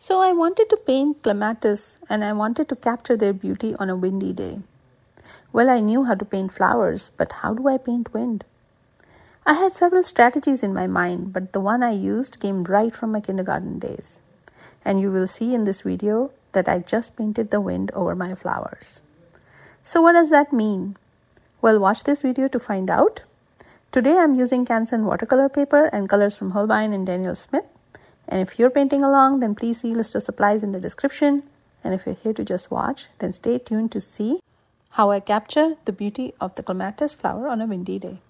So I wanted to paint clematis and I wanted to capture their beauty on a windy day. Well, I knew how to paint flowers, but how do I paint wind? I had several strategies in my mind, but the one I used came right from my kindergarten days. And you will see in this video that I just painted the wind over my flowers. So what does that mean? Well, watch this video to find out. Today I'm using Canson watercolor paper and colors from Holbein and Daniel Smith. And if you're painting along, then please see list of supplies in the description. And if you're here to just watch, then stay tuned to see how I capture the beauty of the clematis flower on a windy day.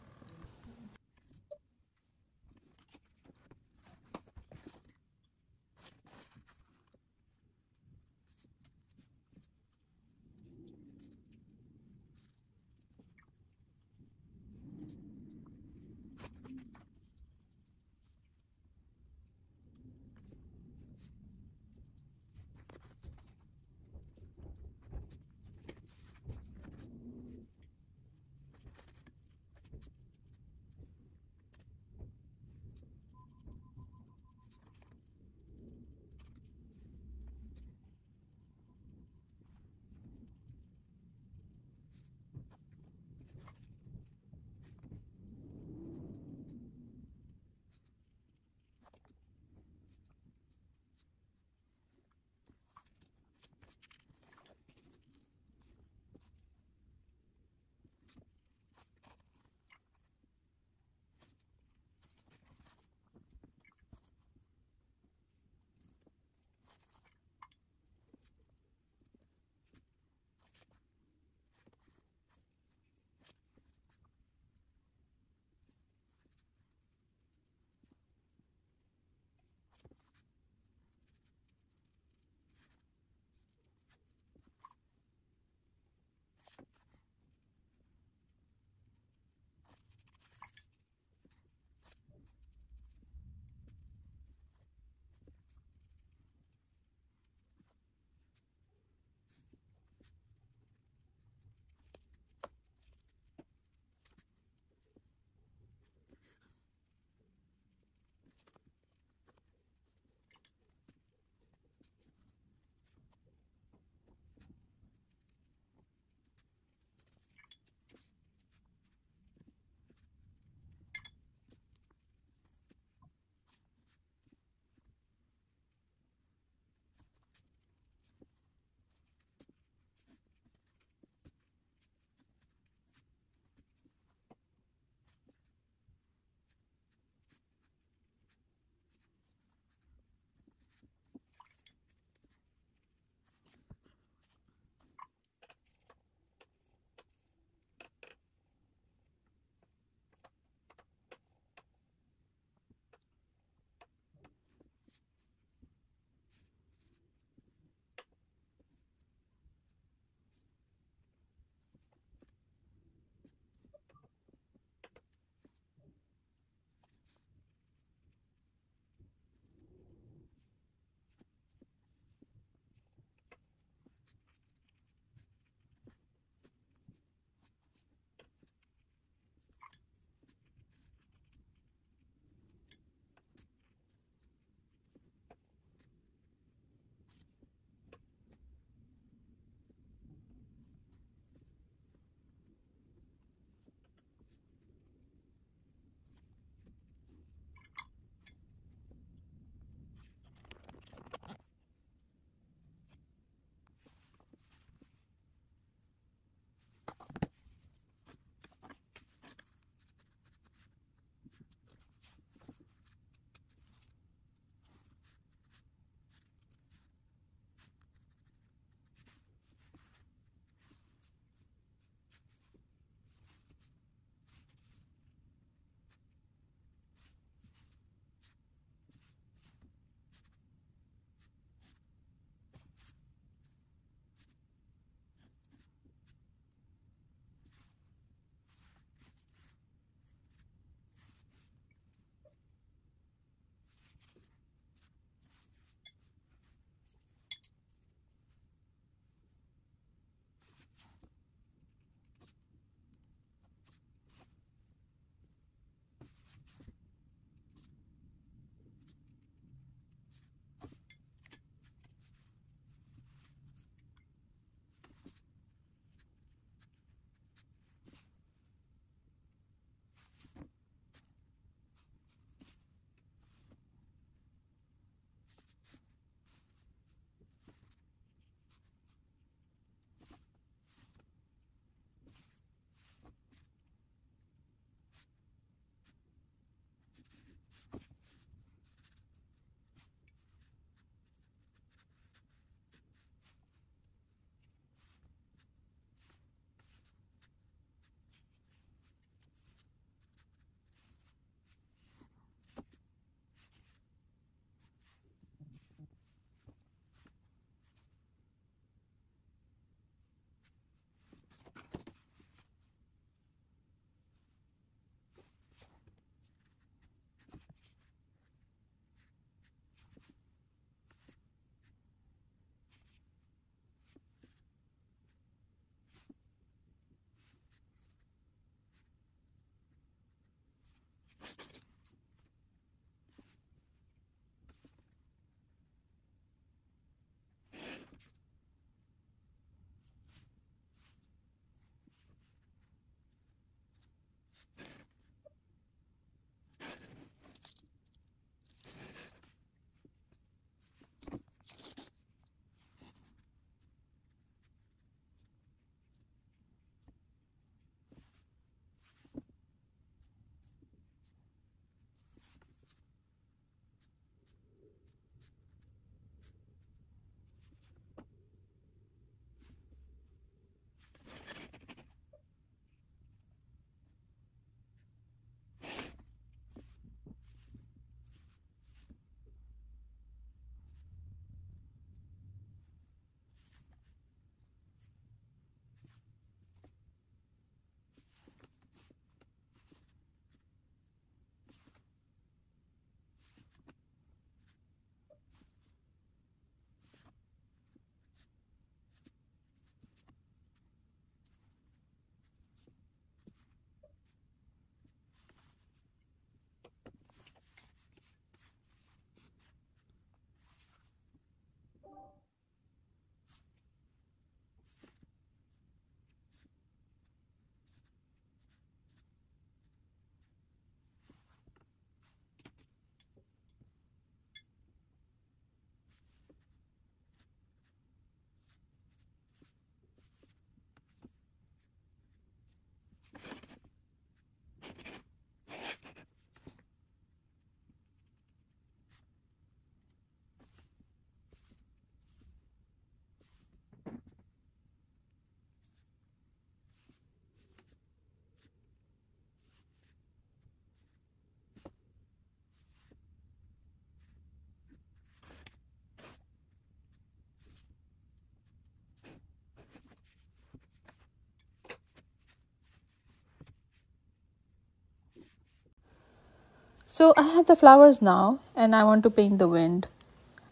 So I have the flowers now and I want to paint the wind.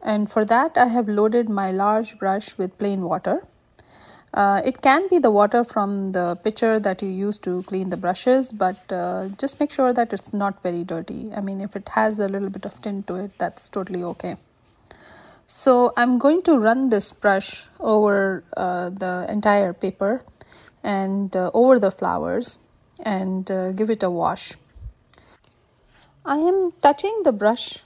And for that I have loaded my large brush with plain water. It can be the water from the pitcher that you use to clean the brushes, but just make sure that it's not very dirty. I mean, if it has a little bit of tint to it, that's totally okay. So I'm going to run this brush over the entire paper and over the flowers and give it a wash. I am touching the brush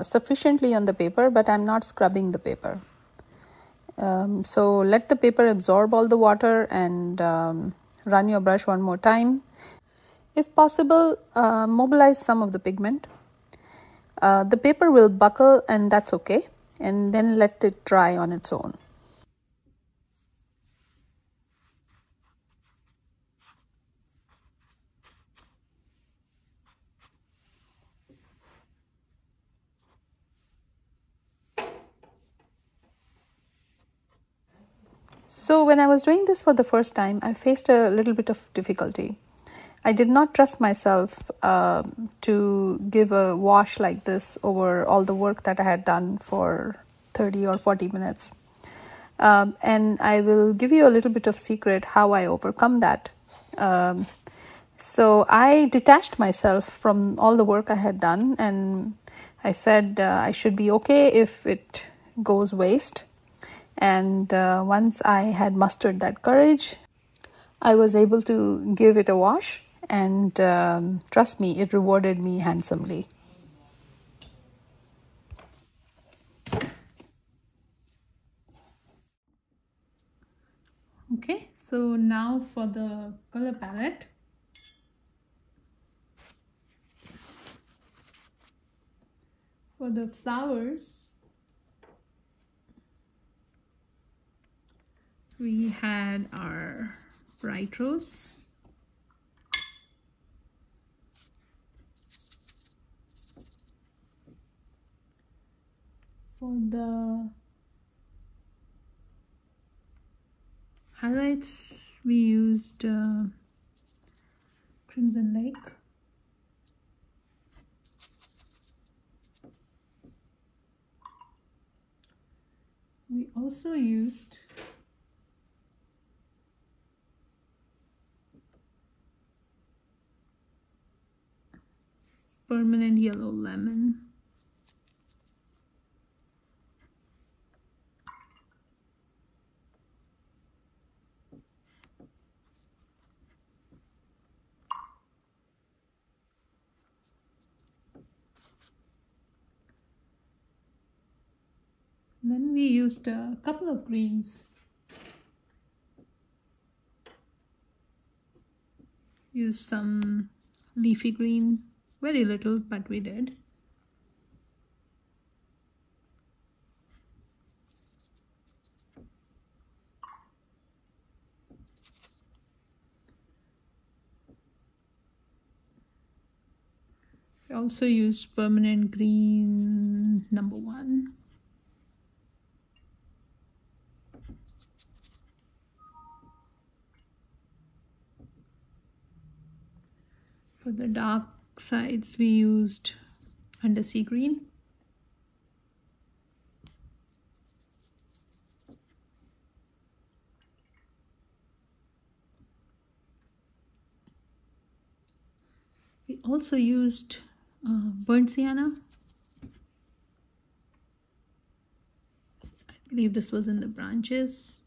sufficiently on the paper, but I'm not scrubbing the paper. So let the paper absorb all the water and run your brush one more time. If possible, mobilize some of the pigment. The paper will buckle and that's okay, and then let it dry on its own. So when I was doing this for the first time, I faced a little bit of difficulty. I did not trust myself to give a wash like this over all the work that I had done for 30 or 40 minutes. And I will give you a little bit of secret how I overcome that. So I detached myself from all the work I had done, and I said I should be okay if it goes waste. And once I had mustered that courage, I was able to give it a wash, and trust me, it rewarded me handsomely. Okay, so now for the color palette. For the flowers, we had our bright rose, for the highlights we used Crimson Lake. We also used Permanent Yellow Lemon. Then we used a couple of greens. Used some leafy green, very little, but we did. We also used Permanent Green #1. For the dark sides, we used Undersea Green. We also used burnt sienna. I believe this was in the branches.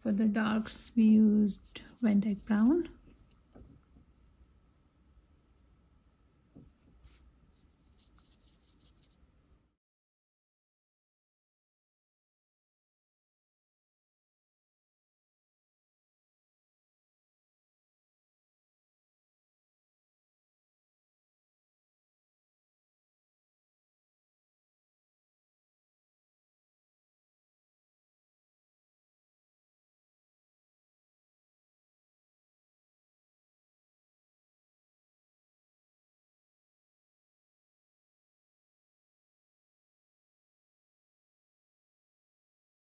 For the darks, we used Van Dyke Brown.